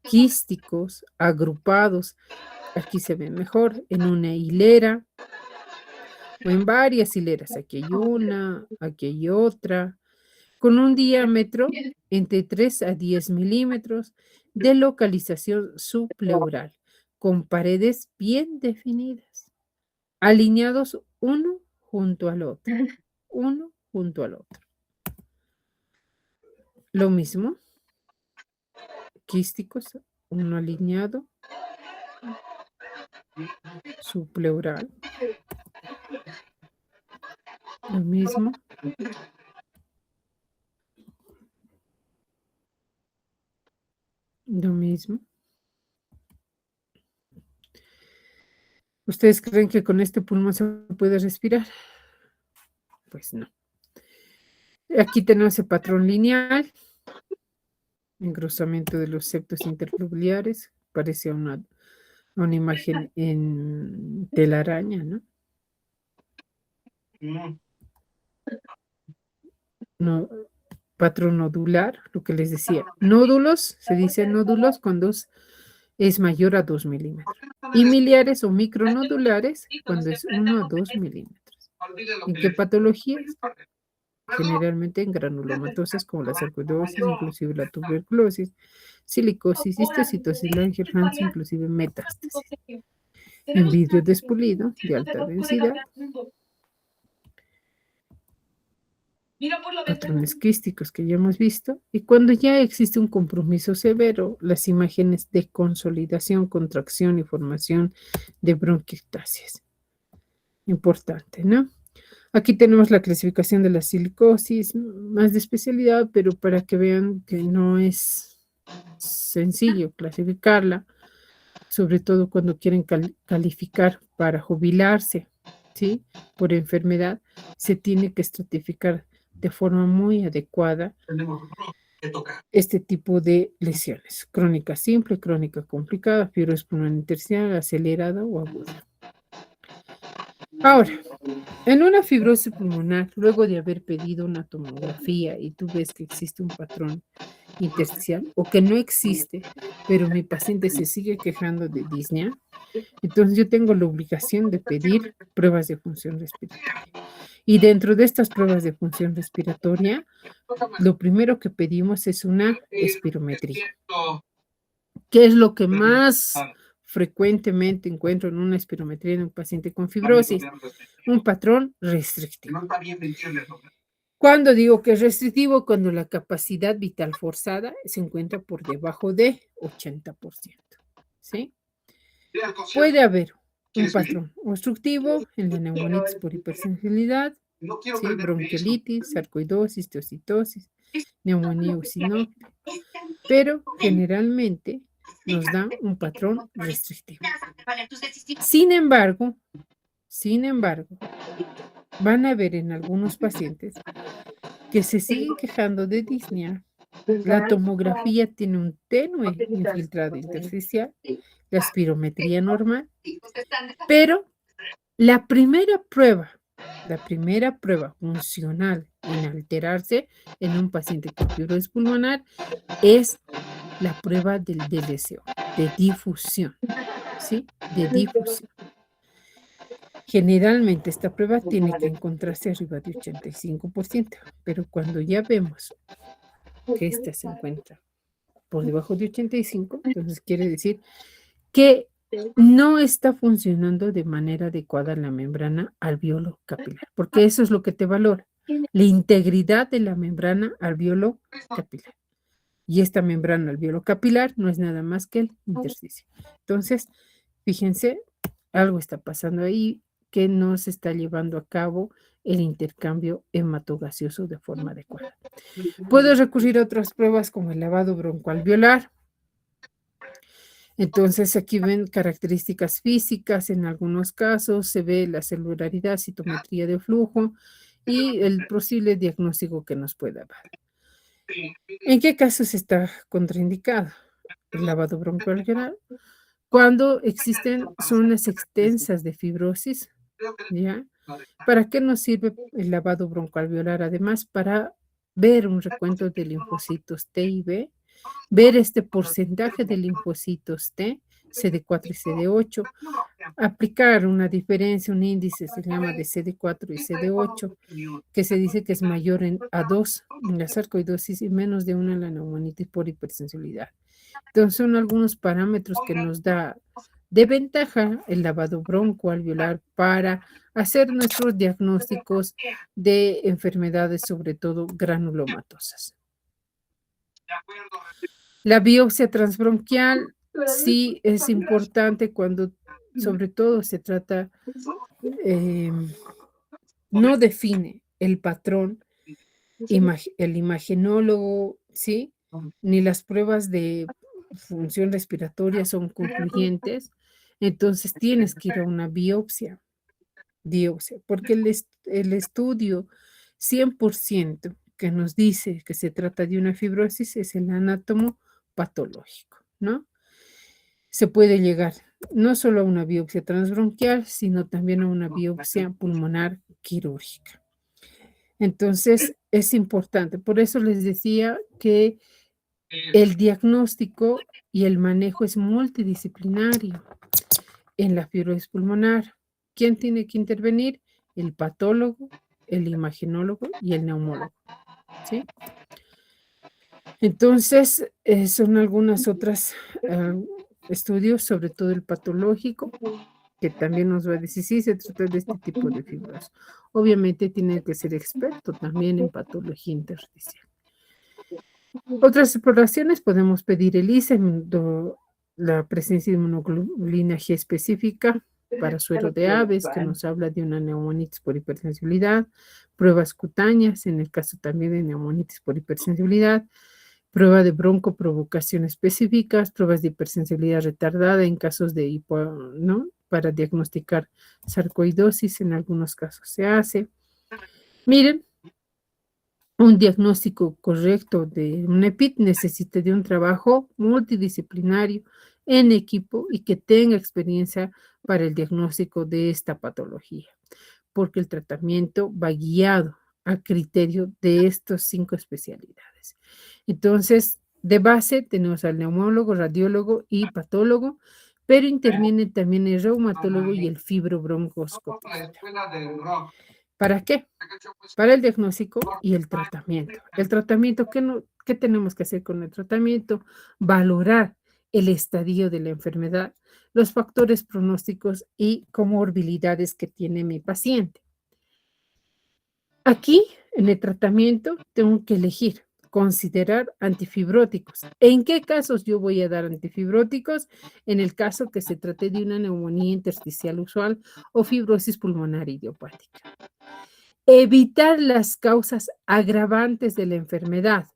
quísticos, agrupados. Aquí se ven mejor, en una hilera o en varias hileras. Aquí hay una, aquí hay otra, con un diámetro entre 3 a 10 milímetros de localización subpleural, con paredes bien definidas. alineados uno junto al otro. Uno junto al otro. Lo mismo, quísticos, uno alineado, su pleural. Lo mismo. Lo mismo. ¿Ustedes creen que con este pulmón se puede respirar? Pues no. Aquí tenemos el patrón lineal, engrosamiento de los septos interfluviales, parece una imagen en telaraña, ¿no? No, patrón nodular, lo que les decía. Nódulos, se dice nódulos cuando es mayor a 2 milímetros. Y miliares o micronodulares cuando es 1 a 2 milímetros. ¿En qué patologías? Generalmente en granulomatosas como la sarcoidosis, inclusive la tuberculosis, silicosis, histocitosis, Langerhans, inclusive metástasis. En vidrio despulido de alta densidad, patrones quísticos que ya hemos visto, y cuando ya existe un compromiso severo, las imágenes de consolidación, contracción y formación de bronquiectasias. Importante, ¿no? Aquí tenemos la clasificación de la silicosis, más de especialidad, pero para que vean que no es sencillo clasificarla, sobre todo cuando quieren calificar para jubilarse, ¿sí? Por enfermedad, se tiene que estratificar de forma muy adecuada este tipo de lesiones. Crónica simple, crónica complicada, fibrosis pulmonar intersticial, acelerada o aguda. Ahora, en una fibrosis pulmonar, luego de haber pedido una tomografía y tú ves que existe un patrón intersticial o que no existe, pero mi paciente se sigue quejando de disnea, entonces yo tengo la obligación de pedir pruebas de función respiratoria. Y dentro de estas pruebas de función respiratoria, lo primero que pedimos es una espirometría. ¿Qué es lo que más frecuentemente encuentro en una espirometría en un paciente con fibrosis? Un patrón restrictivo. Cuando digo que es restrictivo, cuando la capacidad vital forzada se encuentra por debajo de 80%. ¿Sí? Puede haber un patrón obstructivo en la neumonitis por hipersensibilidad, ¿sí? Bronquiolitis, sarcoidosis, teocitosis, neumonía usinótica, pero generalmente nos da un patrón restrictivo. Sin embargo, van a ver en algunos pacientes que se siguen quejando de disnea. La tomografía tiene un tenue infiltrado intersticial, la espirometría normal, pero la primera prueba funcional en alterarse en un paciente con fibrosis pulmonar es la prueba del DLCO, de difusión, ¿sí? De difusión. Generalmente esta prueba tiene que encontrarse arriba de 85%, pero cuando ya vemos que esta se encuentra por debajo de 85, entonces quiere decir que no está funcionando de manera adecuada la membrana alveolo capilar, porque eso es lo que te valora, la integridad de la membrana alveolo capilar. Y esta membrana alveolo capilar no es nada más que el intersticio. Entonces, fíjense, algo está pasando ahí que no se está llevando a cabo el intercambio hematogaseoso de forma adecuada. Puedo recurrir a otras pruebas como el lavado broncoalveolar. Entonces, aquí ven características físicas, en algunos casos se ve la celularidad, citometría de flujo y el posible diagnóstico que nos pueda dar. ¿En qué casos está contraindicado el lavado broncoalveolar? Cuando existen zonas extensas de fibrosis, ¿ya? ¿Para qué nos sirve el lavado broncoalveolar? Además, para ver un recuento de linfocitos T y B, ver este porcentaje de linfocitos T, CD4 y CD8, aplicar una diferencia, un índice se llama de CD4 y CD8, que se dice que es mayor a 2 en la sarcoidosis y menos de 1 en la neumonitis por hipersensibilidad. Entonces son algunos parámetros que nos da De ventaja el lavado broncoalveolar para hacer nuestros diagnósticos de enfermedades, sobre todo granulomatosas. La biopsia transbronquial sí es importante cuando, sobre todo, se trata, no define el patrón el imagenólogo, ¿sí? Ni las pruebas de función respiratoria son concluyentes, entonces tienes que ir a una biopsia, porque el estudio 100% que nos dice que se trata de una fibrosis es el anátomo patológico, ¿no? Se puede llegar no solo a una biopsia transbronquial, sino también a una biopsia pulmonar quirúrgica. Entonces, es importante. Por eso les decía que el diagnóstico y el manejo es multidisciplinario en la fibrosis pulmonar. ¿Quién tiene que intervenir? El patólogo, el imagenólogo y el neumólogo, ¿sí? Entonces, son algunas otras estudios, sobre todo el patológico, que también nos va a decir si se trata de este tipo de fibrosis. Obviamente tiene que ser experto también en patología intersticial. Otras exploraciones podemos pedir el ISA, la presencia de inmunoglobulina G específica para suero de aves, que nos habla de una neumonitis por hipersensibilidad, pruebas cutáneas, en el caso también de neumonitis por hipersensibilidad, prueba de broncoprovocación específicas, pruebas de hipersensibilidad retardada en casos de ¿no? Para diagnosticar sarcoidosis, en algunos casos se hace. Miren, un diagnóstico correcto de un EPIT necesita de un trabajo multidisciplinario en equipo y que tenga experiencia para el diagnóstico de esta patología, porque el tratamiento va guiado a criterio de estas 5 especialidades. Entonces, de base tenemos al neumólogo, radiólogo y patólogo, pero interviene también el reumatólogo y el fibrobroncoscopista. ¿Para qué? Para el diagnóstico y el tratamiento. El tratamiento, ¿qué tenemos que hacer con el tratamiento? Valorar el estadio de la enfermedad, los factores pronósticos y comorbilidades que tiene mi paciente. Aquí, en el tratamiento, tengo que elegir, considerar antifibróticos. ¿En qué casos yo voy a dar antifibróticos? En el caso que se trate de una neumonía intersticial usual o fibrosis pulmonar idiopática. Evitar las causas agravantes de la enfermedad.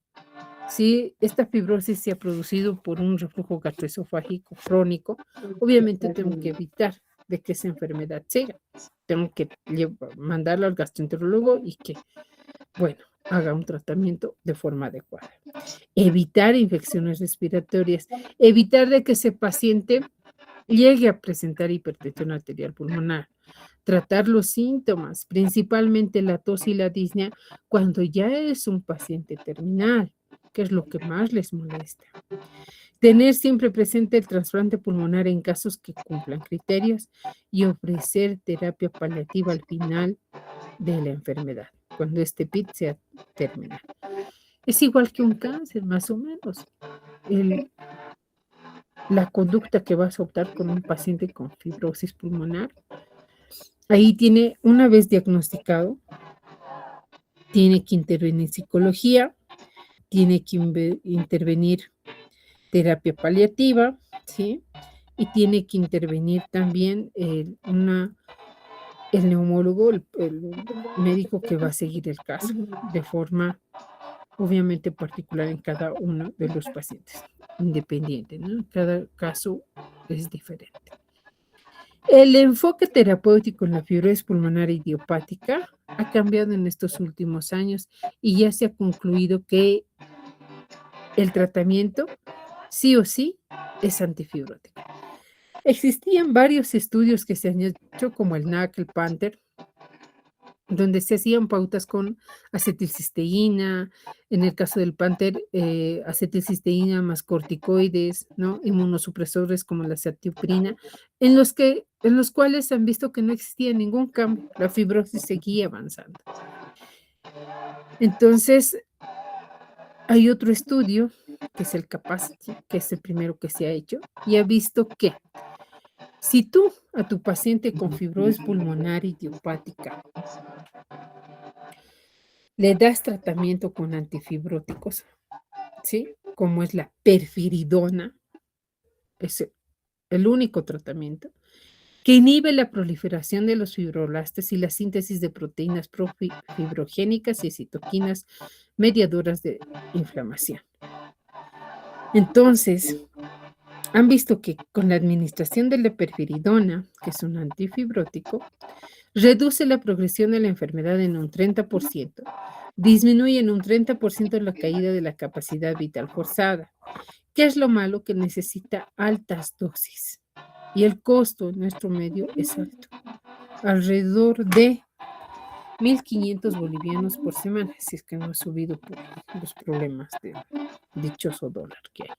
Si esta fibrosis se ha producido por un reflujo gastroesofágico crónico, obviamente tengo que evitar de que esa enfermedad siga. Tengo que mandarlo al gastroenterólogo y que, bueno, haga un tratamiento de forma adecuada. Evitar infecciones respiratorias, evitar de que ese paciente llegue a presentar hipertensión arterial pulmonar. Tratar los síntomas, principalmente la tos y la disnea, cuando ya es un paciente terminal, que es lo que más les molesta. Tener siempre presente el trasplante pulmonar en casos que cumplan criterios y ofrecer terapia paliativa al final de la enfermedad, cuando este PIT sea terminal. Es igual que un cáncer, más o menos. La conducta que vas a optar con un paciente con fibrosis pulmonar, ahí tiene, una vez diagnosticado, tiene que intervenir psicología, tiene que intervenir terapia paliativa, ¿sí? Y tiene que intervenir también el neumólogo, el médico que va a seguir el caso, de forma obviamente particular en cada uno de los pacientes, independiente, ¿no? Cada caso es diferente. El enfoque terapéutico en la fibrosis pulmonar idiopática ha cambiado en estos últimos años y ya se ha concluido que el tratamiento sí o sí es antifibrótico. Existían varios estudios que se han hecho, como el NAC, el PANTHER, donde se hacían pautas con acetilcisteína, en el caso del PANTHER, acetilcisteína más corticoides, ¿no? Inmunosupresores como la ceftriaxona, en los cuales se han visto que no existía ningún cambio, la fibrosis seguía avanzando. Entonces, hay otro estudio, que es el CAPACITY, que es el primero que se ha hecho, y ha visto que Si tú a tu paciente con fibrosis pulmonar idiopática le das tratamiento con antifibróticos, ¿sí? Como es la perfiridona, es el único tratamiento que inhibe la proliferación de los fibroblastos y la síntesis de proteínas profibrogénicas y citoquinas mediadoras de inflamación. Entonces, han visto que con la administración de la perfiridona, que es un antifibrótico, reduce la progresión de la enfermedad en un 30%, disminuye en un 30% la caída de la capacidad vital forzada. ¿Qué es lo malo? Que necesita altas dosis y el costo en nuestro medio es alto, alrededor de 1.500 bolivianos por semana, si es que no ha subido por los problemas del dichoso dólar que hay.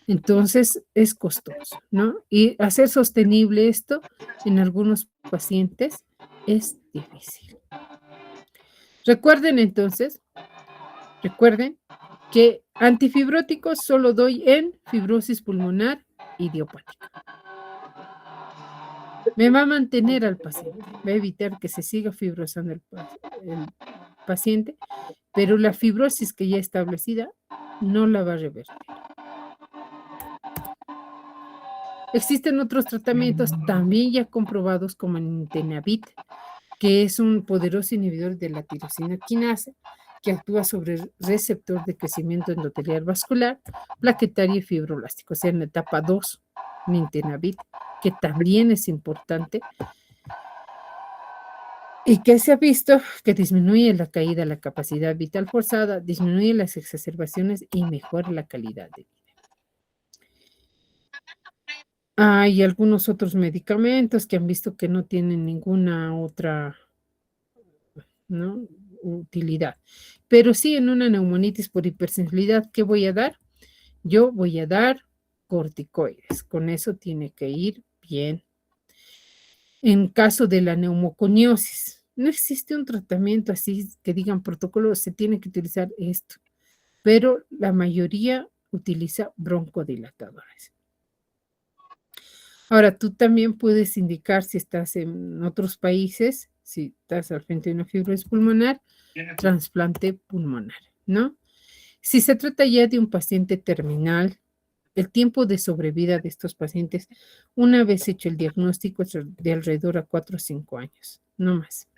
Entonces es costoso, ¿no? Y hacer sostenible esto en algunos pacientes es difícil. Recuerden que antifibróticos solo doy en fibrosis pulmonar idiopática. Me va a mantener al paciente, va a evitar que se siga fibrosando el paciente, pero la fibrosis que ya establecida no la va a revertir. Existen otros tratamientos también ya comprobados como el Nintedanib, que es un poderoso inhibidor de la tirosina quinasa que actúa sobre el receptor de crecimiento endotelial vascular, plaquetario y fibroblástico, o sea, en la etapa 2, Nintedanib, que también es importante y que se ha visto que disminuye la caída, la capacidad vital forzada, disminuye las exacerbaciones y mejora la calidad de vida. Hay algunos otros medicamentos que han visto que no tienen ninguna otra, ¿no?, utilidad. Pero sí en una neumonitis por hipersensibilidad, ¿qué voy a dar? Yo voy a dar corticoides. Con eso tiene que ir bien. En caso de la neumoconiosis, no existe un tratamiento así que digan protocolo, se tiene que utilizar esto, pero la mayoría utiliza broncodilatadores. Ahora, tú también puedes indicar si estás en otros países, si estás al frente de una fibrosis pulmonar, trasplante pulmonar, ¿no? Si se trata ya de un paciente terminal, el tiempo de sobrevida de estos pacientes, una vez hecho el diagnóstico, es de alrededor a 4 o 5 años, no más.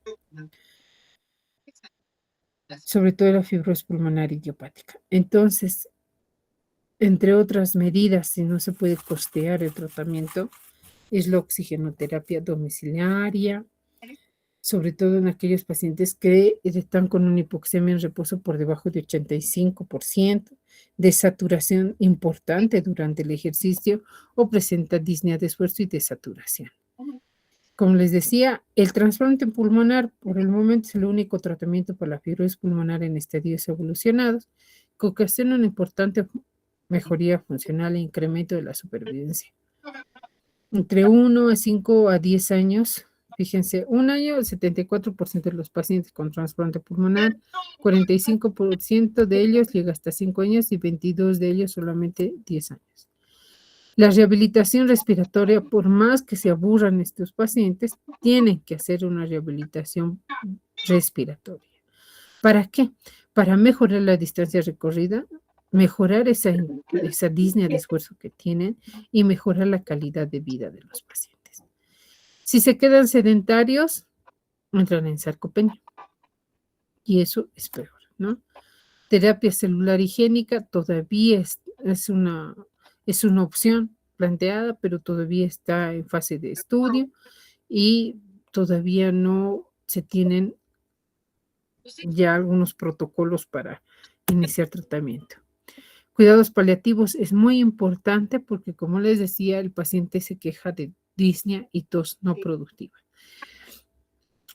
Sobre todo la fibrosis pulmonar idiopática. Entonces, entre otras medidas, si no se puede costear el tratamiento, es la oxigenoterapia domiciliaria, sobre todo en aquellos pacientes que están con una hipoxemia en reposo por debajo de 85%, de saturación importante durante el ejercicio o presenta disnea de esfuerzo y desaturación. Como les decía, el trasplante pulmonar por el momento es el único tratamiento para la fibrosis pulmonar en estadios evolucionados que ocasiona una importante mejoría funcional e incremento de la supervivencia. Entre 1 a 5 a 10 años, fíjense, un año, el 74% de los pacientes con trasplante pulmonar, 45% de ellos llega hasta 5 años y 22 de ellos solamente 10 años. La rehabilitación respiratoria, por más que se aburran estos pacientes, tienen que hacer una rehabilitación respiratoria. ¿Para qué? Para mejorar la distancia recorrida, mejorar esa disnea de esfuerzo que tienen y mejorar la calidad de vida de los pacientes. Si se quedan sedentarios, entran en sarcopenia. Y eso es peor, ¿no? Terapia celular higiénica todavía es una opción planteada, pero todavía está en fase de estudio y todavía no se tienen ya algunos protocolos para iniciar tratamiento. Cuidados paliativos es muy importante porque, como les decía, el paciente se queja de disnea y tos no productiva.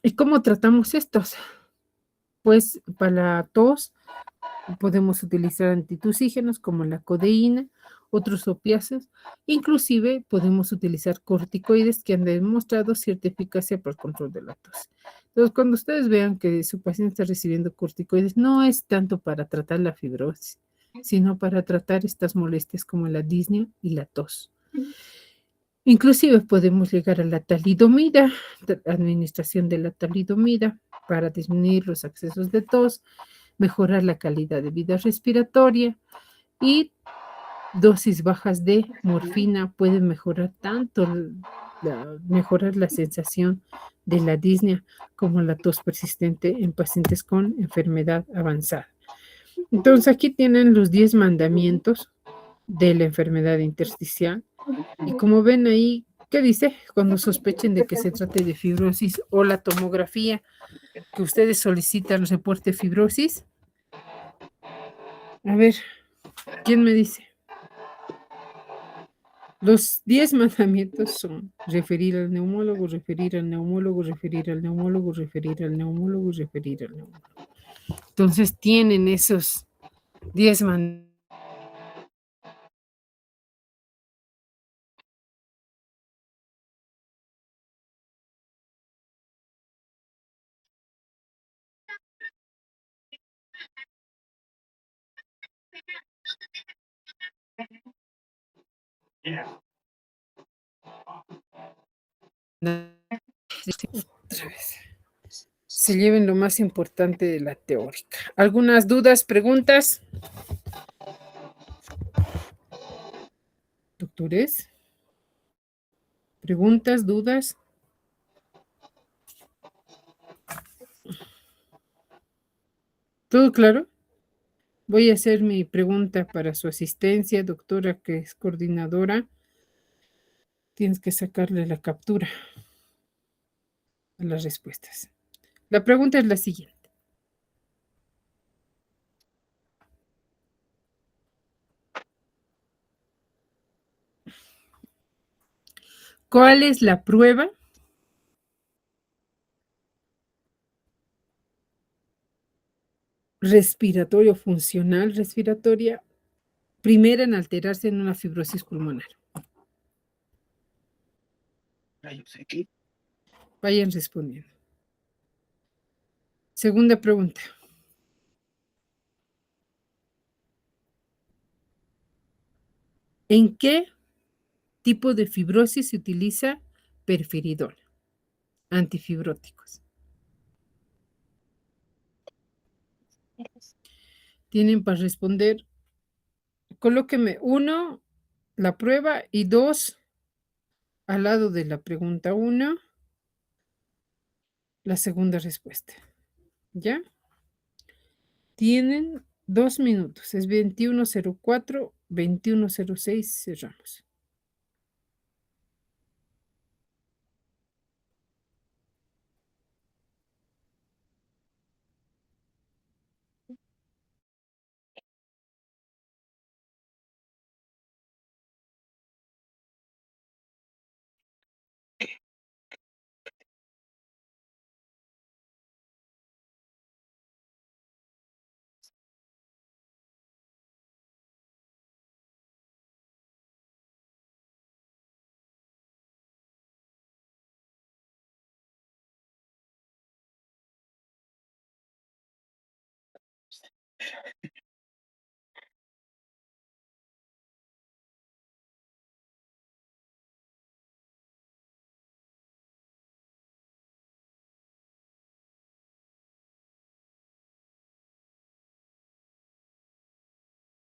¿Y cómo tratamos estos? Pues para la tos podemos utilizar antitusígenos como la codeína, otros opiáceos, inclusive podemos utilizar corticoides que han demostrado cierta eficacia para el control de la tos. Entonces, cuando ustedes vean que su paciente está recibiendo corticoides, no es tanto para tratar la fibrosis, sino para tratar estas molestias como la disnea y la tos. Inclusive podemos llegar a la talidomida, administración de la talidomida para disminuir los accesos de tos, mejorar la calidad de vida respiratoria y dosis bajas de morfina pueden mejorar tanto mejorar la sensación de la disnea como la tos persistente en pacientes con enfermedad avanzada. Entonces aquí tienen los 10 mandamientos de la enfermedad intersticial y como ven ahí, ¿qué dice? Cuando sospechen de que se trate de fibrosis o la tomografía que ustedes solicitan reporte fibrosis. A ver, ¿quién me dice? Los 10 mandamientos son referir al neumólogo, referir al neumólogo, referir al neumólogo, referir al neumólogo, referir al neumólogo. Entonces tienen esos 10 mandamientos. Otra vez. Se lleven lo más importante de la teórica. ¿Algunas dudas, preguntas? Doctores, preguntas, dudas. ¿Todo claro? Voy a hacer mi pregunta para su asistencia, doctora, que es coordinadora. Tienes que sacarle la captura a las respuestas. La pregunta es la siguiente. ¿Cuál es la prueba respiratorio funcional respiratoria primera en alterarse en una fibrosis pulmonar? Vayan respondiendo. Segunda pregunta. ¿En qué tipo de fibrosis se utiliza perfiridol? Antifibróticos. Tienen para responder, colóqueme 1, la prueba, y 2, al lado de la pregunta 1, la segunda respuesta. ¿Ya? Tienen 2 minutos, es 21:04, 21:06, cerramos.